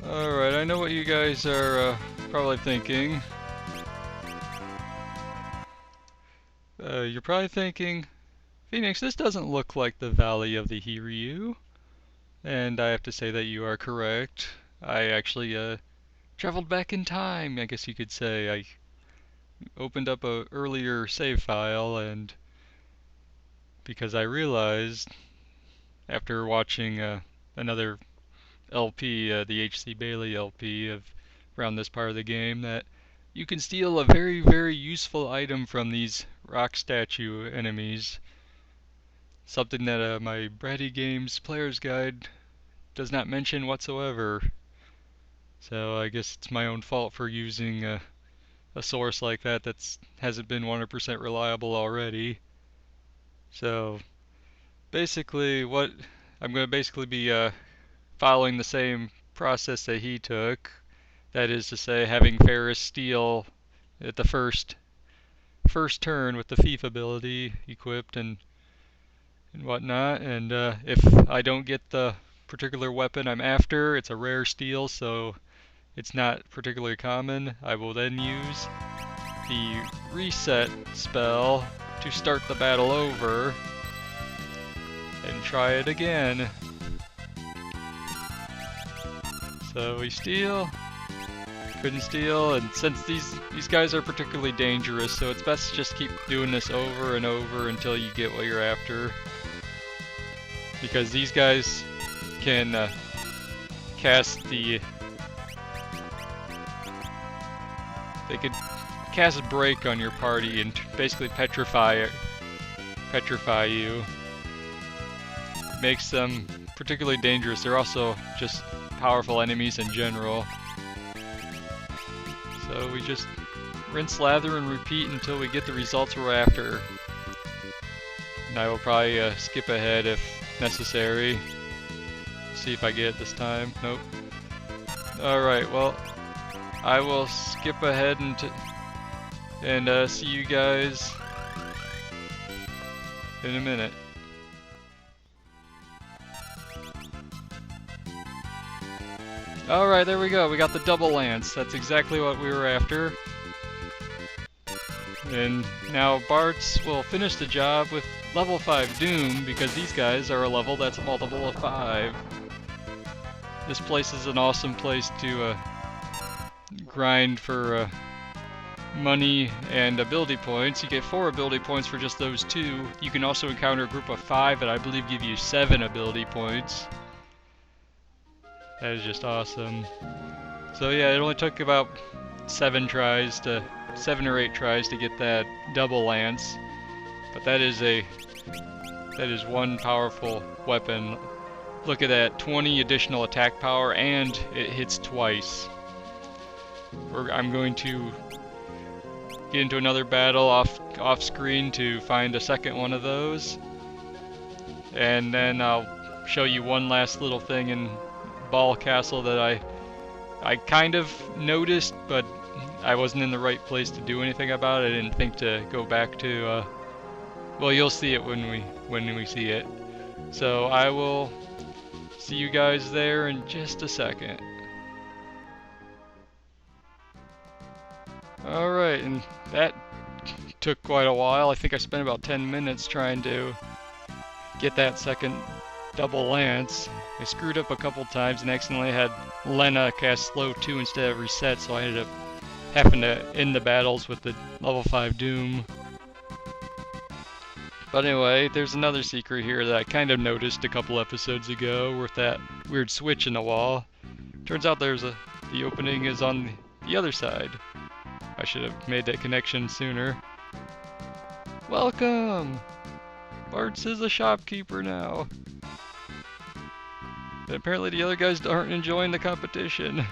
Alright, I know what you guys are probably thinking. You're probably thinking, Phoenix, this doesn't look like the Valley of the Hiryuu. And I have to say that you are correct. I actually traveled back in time, I guess you could say. I opened up a earlier save file, and because I realized after watching another LP, the H.C. Bailey LP of around this part of the game, that you can steal a very, very useful item from these rock statue enemies. Something that my Bratty Games Player's Guide does not mention whatsoever. So I guess it's my own fault for using a source like that hasn't been 100% reliable already. So basically what I'm going to basically be following the same process that he took. That is to say, having Ferris steal at the first turn with the thief ability equipped and whatnot. And if I don't get the particular weapon I'm after, it's a rare steal, so it's not particularly common. I will then use the reset spell to start the battle over and try it again. So we steal, couldn't steal, and since these guys are particularly dangerous, so it's best to just keep doing this over and over until you get what you're after. Because these guys can cast the... They could cast Break on your party and basically petrify you. Makes them particularly dangerous. They're also just powerful enemies in general. So we just rinse, lather, and repeat until we get the results we're after. And I will probably skip ahead if necessary. See if I get it this time. Nope. Alright, well, I will skip ahead and see you guys in a minute. Alright, there we go. We got the double lance. That's exactly what we were after. And now Bart's will finish the job with level 5 Doom, because these guys are a level that's a multiple of 5. This place is an awesome place to grind for money and ability points. You get 4 ability points for just those 2. You can also encounter a group of 5 that I believe give you 7 ability points. That is just awesome. So yeah, it only took about 7 or 8 tries to get that double lance. But that is one powerful weapon. Look at that, 20 additional attack power, and it hits twice. I'm going to get into another battle off screen to find a second one of those. And then I'll show you one last little thing in Ball Castle that I kind of noticed, but I wasn't in the right place to do anything about it. I didn't think to go back to well, you'll see it when we see it. So I will see you guys there in just a second. Alright, and that took quite a while. I think I spent about 10 minutes trying to get that second double lance. I screwed up a couple times and accidentally had Lena cast slow 2 instead of reset, so I ended up having to end the battles with the level 5 Doom. But anyway, there's another secret here that I kind of noticed a couple episodes ago with that weird switch in the wall. Turns out the opening is on the other side. I should have made that connection sooner. Welcome! Bart's is a shopkeeper now. But apparently the other guys aren't enjoying the competition.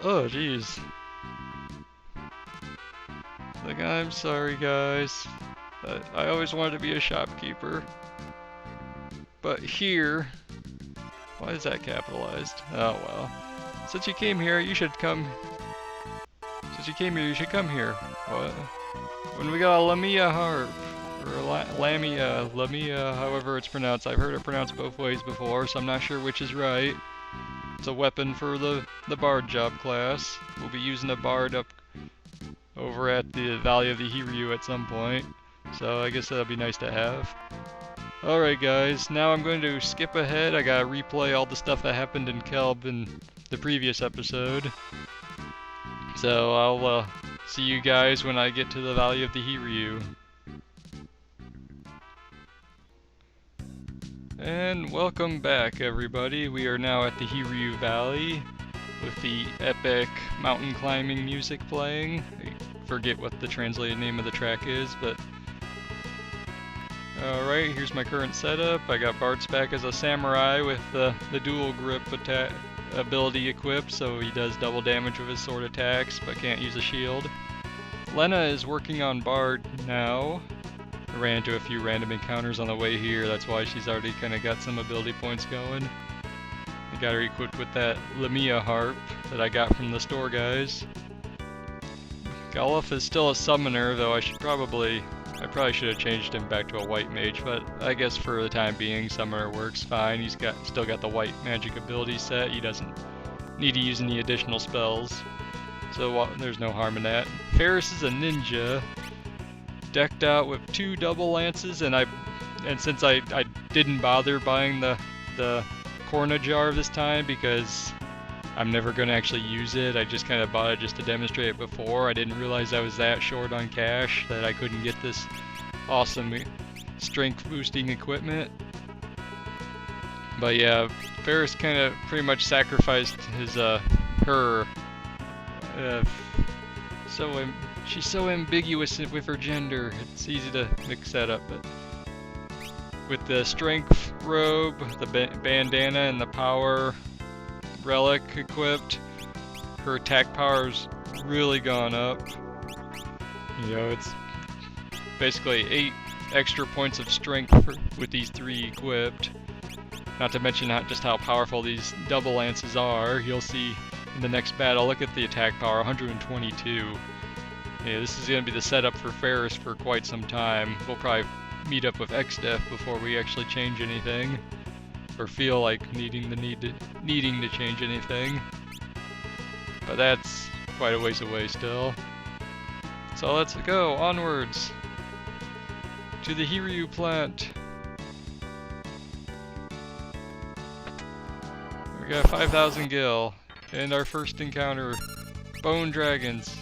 Oh, jeez. Like, I'm sorry, guys. I always wanted to be a shopkeeper. But here... Why is that capitalized? Oh, well. Since you came here, you should come... Since you came here, you should come here. What? When we got a Lamia harp. or Lamia, however it's pronounced. I've heard it pronounced both ways before, so I'm not sure which is right. It's a weapon for the Bard job class. We'll be using a Bard up over at the Valley of the Hiryuu at some point, so I guess that'll be nice to have. Alright guys, now I'm going to skip ahead. I gotta replay all the stuff that happened in Kelb in the previous episode. So I'll see you guys when I get to the Valley of the Hiryuu. And welcome back everybody. We are now at the Hiryuu Valley with the epic mountain climbing music playing. I forget what the translated name of the track is, but alright, here's my current setup. I got Bard's back as a samurai with the dual grip ability equipped, so he does double damage with his sword attacks, but can't use a shield. Lena is working on Bard now. I ran into a few random encounters on the way here, that's why she's already kind of got some ability points going. I got her equipped with that Lamia harp that I got from the store guys. Golem is still a summoner, though I probably should have changed him back to a white mage, but I guess for the time being, summoner works fine. He's still got the white magic ability set. He doesn't need to use any additional spells, so there's no harm in that. Ferris is a ninja, decked out with 2 double lances, and since I didn't bother buying the Corna jar this time because I'm never going to actually use it. I just kind of bought it just to demonstrate it before. I didn't realize I was that short on cash that I couldn't get this awesome strength boosting equipment. But yeah, Ferris kind of pretty much sacrificed his she's so ambiguous with her gender. It's easy to mix that up, but with the strength robe, the bandana, and the power relic equipped, her attack power's really gone up. You know, it's basically 8 extra points of strength with these 3 equipped. Not to mention just how powerful these double lances are. You'll see in the next battle. Look at the attack power, 122. Yeah, this is going to be the setup for Ferris for quite some time. We'll probably meet up with XDef before we actually change anything, or feel like needing to change anything. But that's quite a ways away still. So let's go onwards to the Hiryuu plant. We got 5,000 gil, and our first encounter, bone dragons.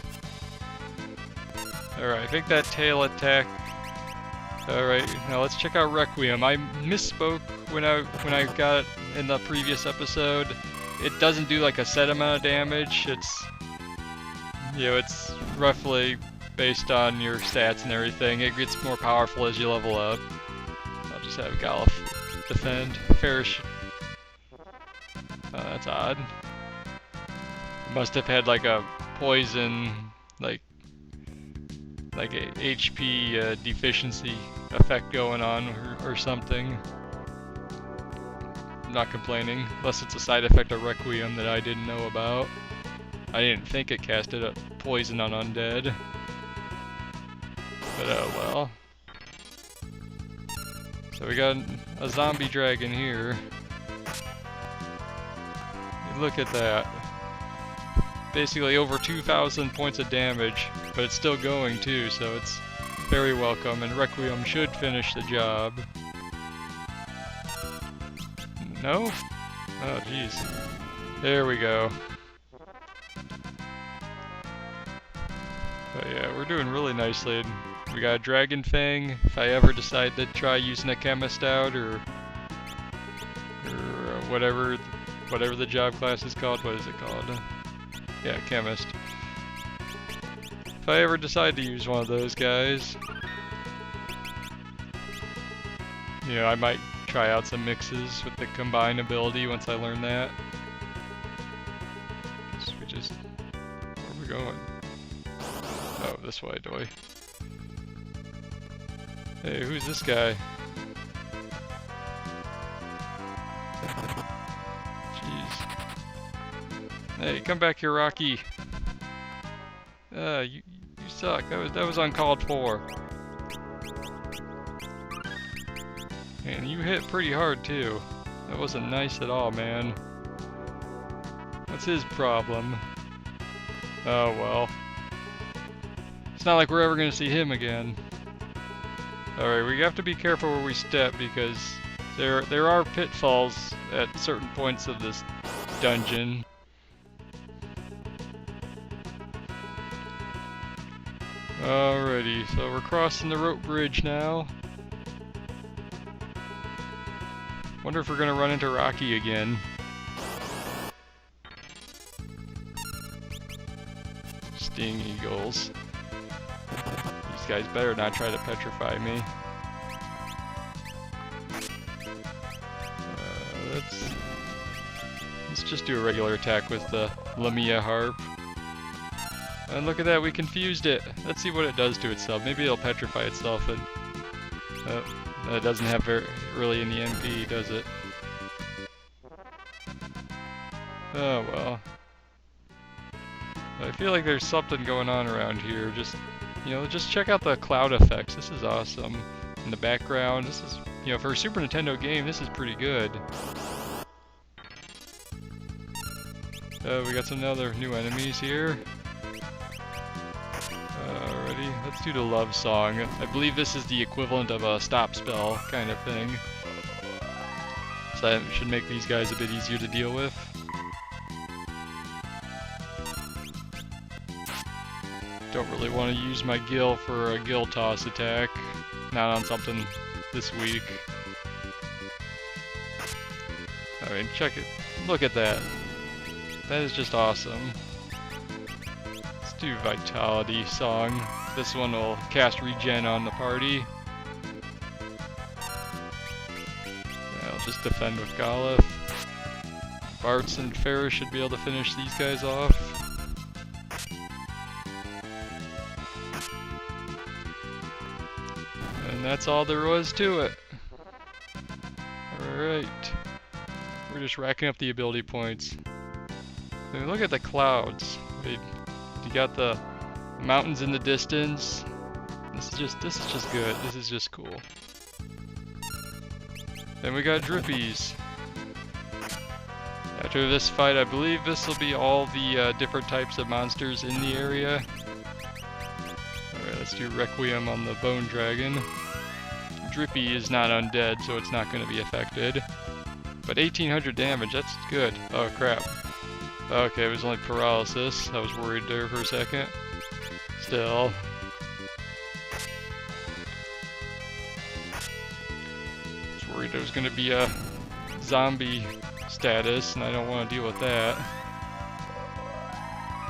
Alright, I think that tail attack. Alright, now let's check out Requiem. I misspoke when I got it in the previous episode. It doesn't do like a set amount of damage. It's, you know, it's roughly based on your stats and everything. It gets more powerful as you level up. I'll just have Golem defend. Ferris. That's odd. Must have had like a poison, like a HP deficiency effect going on or something. I'm not complaining, unless it's a side effect of Requiem that I didn't know about. I didn't think it casted a poison on undead. But oh well. So we got a zombie dragon here. Look at that. Basically over 2,000 points of damage, but it's still going too, so it's very welcome, and Requiem should finish the job. No? Oh jeez. There we go. But yeah, we're doing really nicely. We got a Dragon Fang. If I ever decide to try using a Chemist out, or whatever the job class is called, what is it called? Yeah, Chemist. If I ever decide to use one of those guys, you know, I might try out some mixes with the combine ability once I learn that. Guess we just, where are we going? Oh, this way, do I? Hey, who's this guy? Hey, come back here, Rocky. You suck. That was uncalled for. And you hit pretty hard too. That wasn't nice at all, man. What's his problem? Oh well. It's not like we're ever gonna see him again. Alright, we have to be careful where we step because there are pitfalls at certain points of this dungeon. Alrighty, so we're crossing the rope bridge now. Wonder if we're gonna run into Rocky again. Sting eagles. These guys better not try to petrify me. Let's just do a regular attack with the Lamia harp. And look at that, we confused it. Let's see what it does to itself. Maybe it'll petrify itself and it doesn't have really any MP, does it? Oh well. I feel like there's something going on around here. Just, you know, just check out the cloud effects. This is awesome. In the background, this is, you know, for a Super Nintendo game, this is pretty good. We got some other new enemies here. Alrighty, let's do the love song. I believe this is the equivalent of a stop spell kind of thing. So that should make these guys a bit easier to deal with. Don't really want to use my gill for a gill toss attack. Not on something this weak. I mean, check it. Look at that. That is just awesome. Let's do Vitality Song. This one will cast regen on the party. Yeah, I'll just defend with Golem. Bartz and Ferris should be able to finish these guys off. And that's all there was to it. Alright. We're just racking up the ability points. I mean, look at the clouds. You got the mountains in the distance. This is just good. This is just cool. Then we got Drippies. After this fight, I believe this will be all the different types of monsters in the area. Alright, let's do Requiem on the Bone Dragon. Drippy is not undead, so it's not going to be affected. But 1800 damage, that's good. Oh crap. Okay, it was only paralysis. I was worried there for a second. Still. I was worried there was going to be a zombie status, and I don't want to deal with that.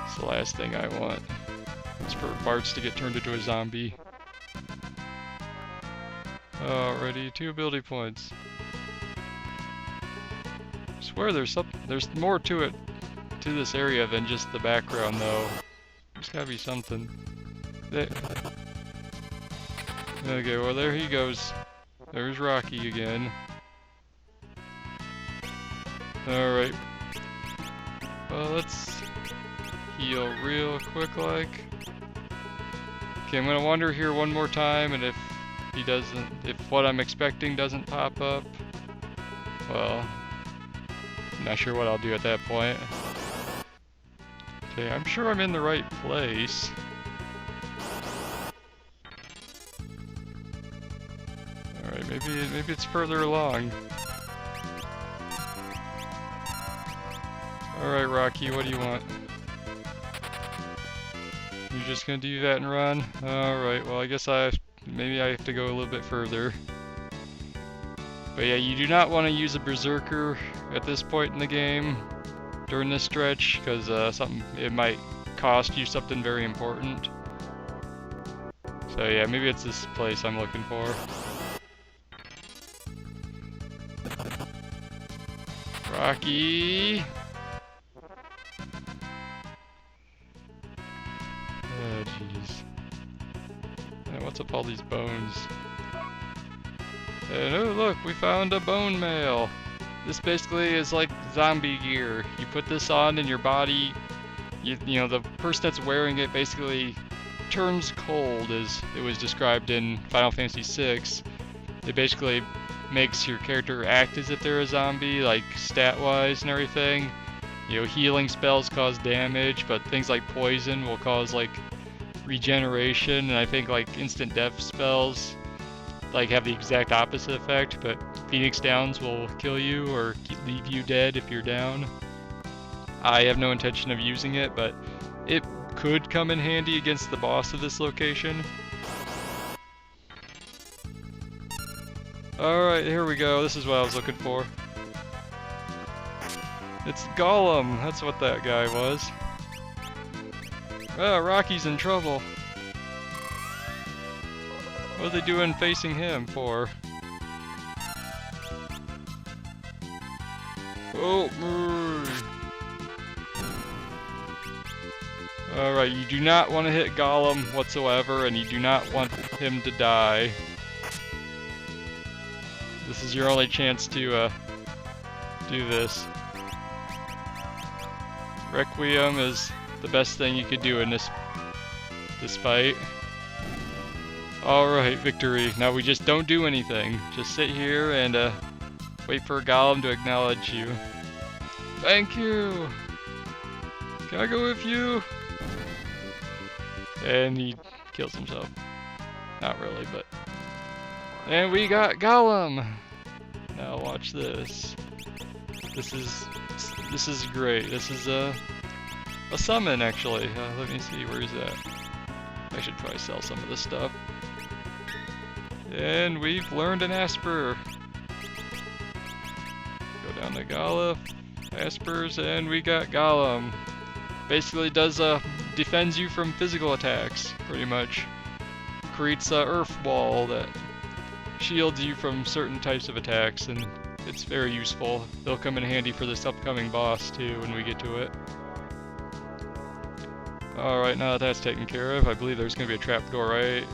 It's the last thing I want. It's for Bartz to get turned into a zombie. Alrighty, 2 ability points. I swear there's more to it, to this area than just the background though. There's gotta be something. There. Okay, well there he goes. There's Rocky again. Alright. Well, let's heal real quick like. Okay, I'm gonna wander here one more time, and if what I'm expecting doesn't pop up, well, I'm not sure what I'll do at that point. Okay, I'm sure I'm in the right place. Alright, maybe it's further along. Alright, Rocky, what do you want? You're just gonna do that and run? Alright, well I guess maybe I have to go a little bit further. But yeah, you do not want to use a Berserker at this point in the game during this stretch, because it might cost you something very important. So yeah, maybe it's this place I'm looking for. Rocky! Oh jeez. What's up all these bones? And oh look, we found a bone mail. This basically is like zombie gear. You put this on and your body, you know, the person that's wearing it basically turns cold, as it was described in Final Fantasy VI. It basically makes your character act as if they're a zombie, like stat-wise and everything. You know, healing spells cause damage, but things like poison will cause like regeneration, and I think like instant death spells like have the exact opposite effect, but Phoenix Downs will kill you or leave you dead if you're down. I have no intention of using it, but it could come in handy against the boss of this location. Alright, here we go. This is what I was looking for. It's Golem! That's what that guy was. Oh, Rocky's in trouble. What are they doing facing him for? Oh, alright, you do not want to hit Golem whatsoever, and you do not want him to die. This is your only chance to do this. Requiem is the best thing you could do in this fight. Alright, victory. Now we just don't do anything. Just sit here and wait for Golem to acknowledge you. Thank you! Can I go with you? And he kills himself. Not really, but... And we got Golem! Now watch this. This is great. This is a summon, actually. Let me see, where is that? I should probably sell some of this stuff. And we've learned an Asper. Go down to Golem, Aspers, and we got Golem. Basically does defends you from physical attacks, pretty much. Creates a earth wall that shields you from certain types of attacks, and it's very useful. They'll come in handy for this upcoming boss too when we get to it. Alright, now that that's taken care of, I believe there's going to be a trapdoor right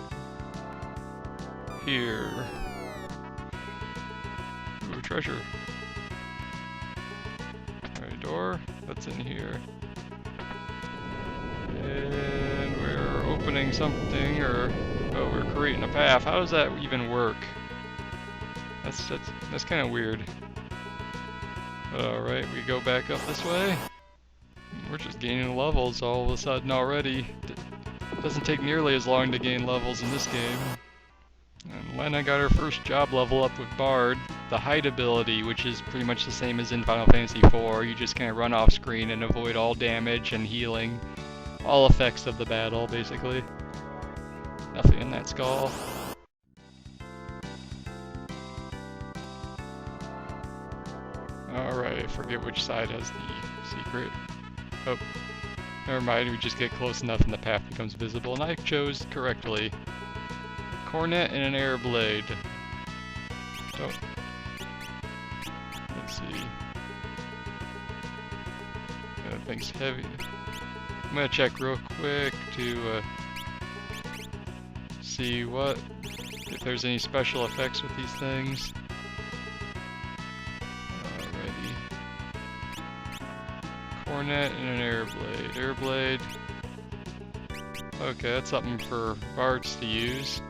here. Ooh, treasure. Alright, door. What's in here? And we're opening something, or... Oh, we're creating a path. How does that even work? That's kind of weird. Alright, we go back up this way. We're just gaining levels all of a sudden already. Doesn't take nearly as long to gain levels in this game. And Lena got her first job level up with Bard, the hide ability, which is pretty much the same as in Final Fantasy IV. You just kind of run off screen and avoid all damage and healing. All effects of the battle, basically. Nothing in that skull. Alright, I forget which side has the secret. Oh, never mind, we just get close enough and the path becomes visible, and I chose correctly. A cornet and an air blade. Oh. Let's see. That thing's heavy. I'm gonna check real quick to see if there's any special effects with these things. Cornet and an air blade. Air blade. Okay, that's something for bards to use.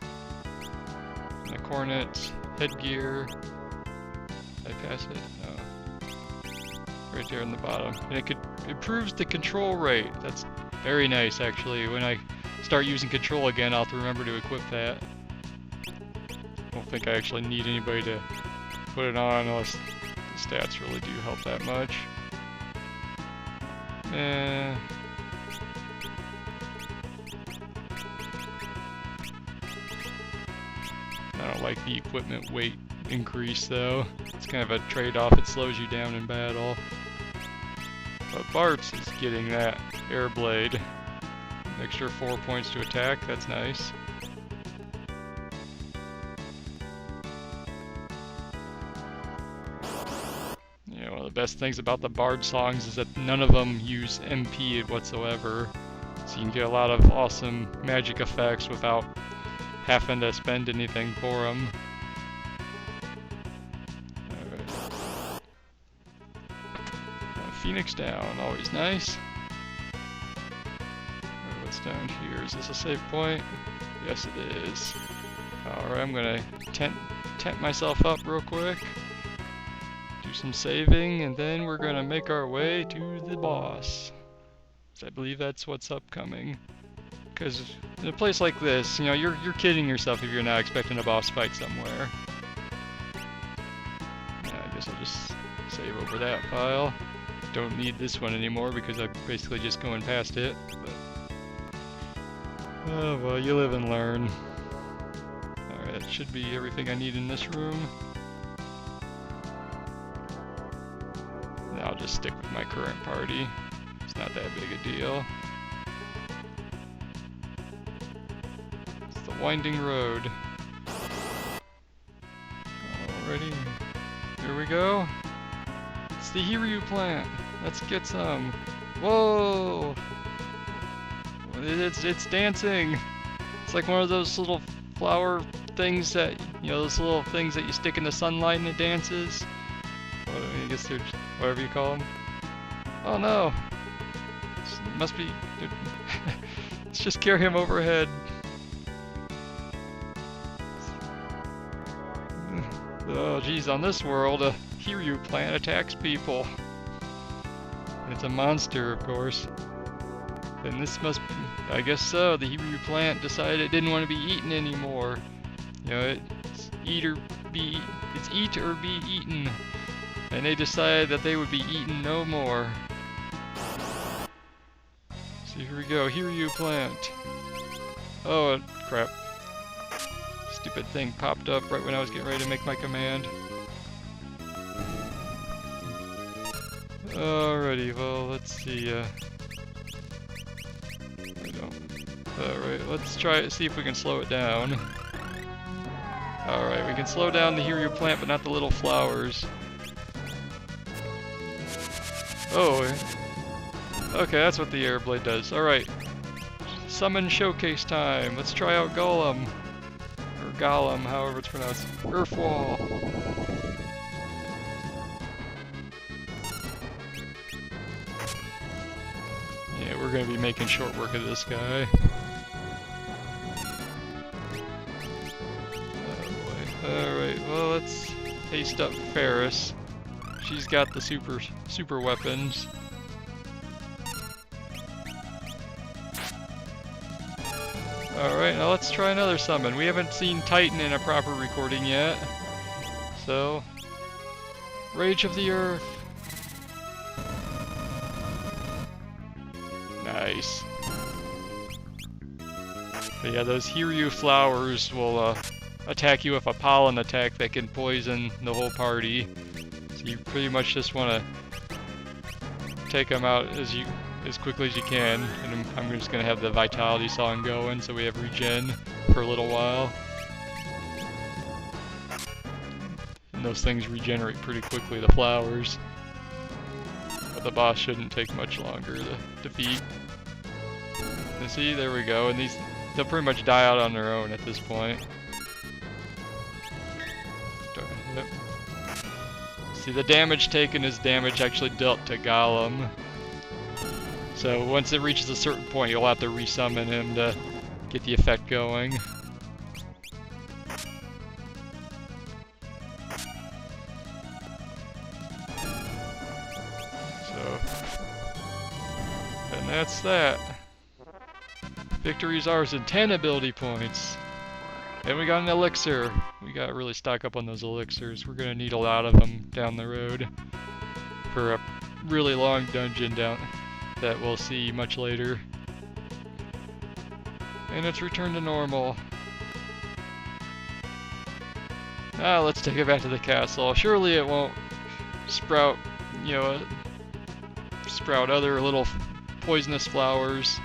And a cornet, headgear. Did I pass it? No. Right there in the bottom. And it improves the control rate. That's very nice, actually. When I start using control again, I'll have to remember to equip that. I don't think I actually need anybody to put it on unless the stats really do help that much. I don't like the equipment weight increase though. It's kind of a trade-off. It slows you down in battle. But Bart's is getting that air blade. An extra 4 points to attack. That's nice. One of the best things about the Bard songs is that none of them use MP whatsoever, so you can get a lot of awesome magic effects without having to spend anything for them. Alright. Phoenix down, always nice. What's down here? Is this a save point? Yes, it is. Alright, I'm gonna tent myself up real quick. Do some saving, and then we're gonna make our way to the boss. I believe that's what's upcoming. Because in a place like this, you know, you're kidding yourself if you're not expecting a boss fight somewhere. Yeah, I guess I'll just save over that file. Don't need this one anymore because I'm basically just going past it. But oh well, you live and learn. Alright, that should be everything I need in this room. I'll just stick with my current party. It's not that big a deal. It's the winding road. Alrighty, here we go. It's the Hiryuu plant. Let's get some. Whoa! It's dancing. It's like one of those little flower things that, you know, those little things that you stick in the sunlight and it dances. Well, I guess they're whatever you call them. Oh no! It must be. Let's just carry him overhead. Oh geez, on this world, a Hiryuu plant attacks people. It's a monster, of course. And this must be, I guess so, the Hiryuu plant decided it didn't want to be eaten anymore. You know, it's eat or be eaten. And they decided that they would be eaten no more. So here we go, Hiryuu plant. Oh crap. Stupid thing popped up right when I was getting ready to make my command. Alrighty, well let's see. Alright, let's try it, see if we can slow it down. Alright, we can slow down the Hiryuu plant, but not the little flowers. Oh, okay, that's what the air blade does. Alright, summon showcase time. Let's try out Golem. Or Golem, however it's pronounced. Earth Wall. Yeah, we're gonna be making short work of this guy. Alright, well let's haste up Ferris. She's got the super weapons. Alright, now let's try another summon. We haven't seen Titan in a proper recording yet. So, Rage of the Earth. Nice. But yeah, those Hiryuu flowers will attack you with a pollen attack that can poison the whole party. So you pretty much just want to take them out as quickly as you can. And I'm just going to have the Vitality Song going so we have regen for a little while. And those things regenerate pretty quickly, the flowers. But the boss shouldn't take much longer to defeat. And see, there we go. And they'll pretty much die out on their own at this point. Yep. See, the damage taken is damage actually dealt to Golem. So once it reaches a certain point, you'll have to resummon him to get the effect going. So, and that's that. Victory's ours and 10 ability points. And we got an elixir. We gotta really stock up on those elixirs. We're gonna need a lot of them down the road for a really long dungeon that we'll see much later. And it's returned to normal. Now let's take it back to the castle. Surely it won't sprout, you know, sprout other little poisonous flowers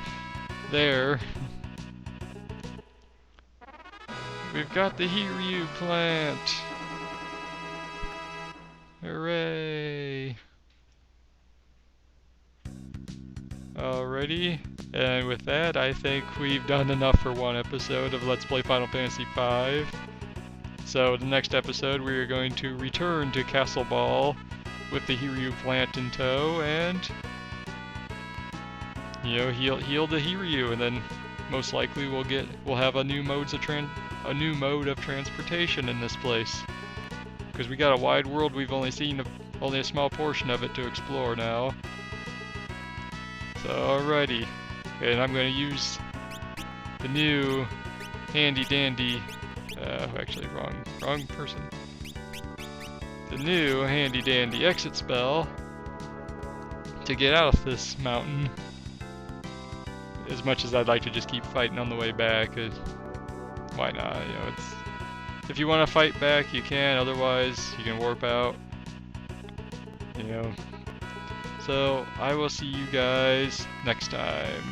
there. We've got the Hiryuu plant. Hooray! Alrighty, and with that, I think we've done enough for one episode of Let's Play Final Fantasy V. So the next episode, we are going to return to Castle Ball with the Hiryuu plant in tow, and you know, heal the Hiryuu, and then most likely we'll have a new modes of a new mode of transportation in this place. Because we got a wide world, we've only seen only a small portion of it to explore now. So alrighty, and I'm going to use the new handy dandy, actually wrong person. The new handy dandy exit spell to get out of this mountain. As much as I'd like to just keep fighting on the way back, why not? You know, if you want to fight back, you can. Otherwise, you can warp out. You know. So I will see you guys next time.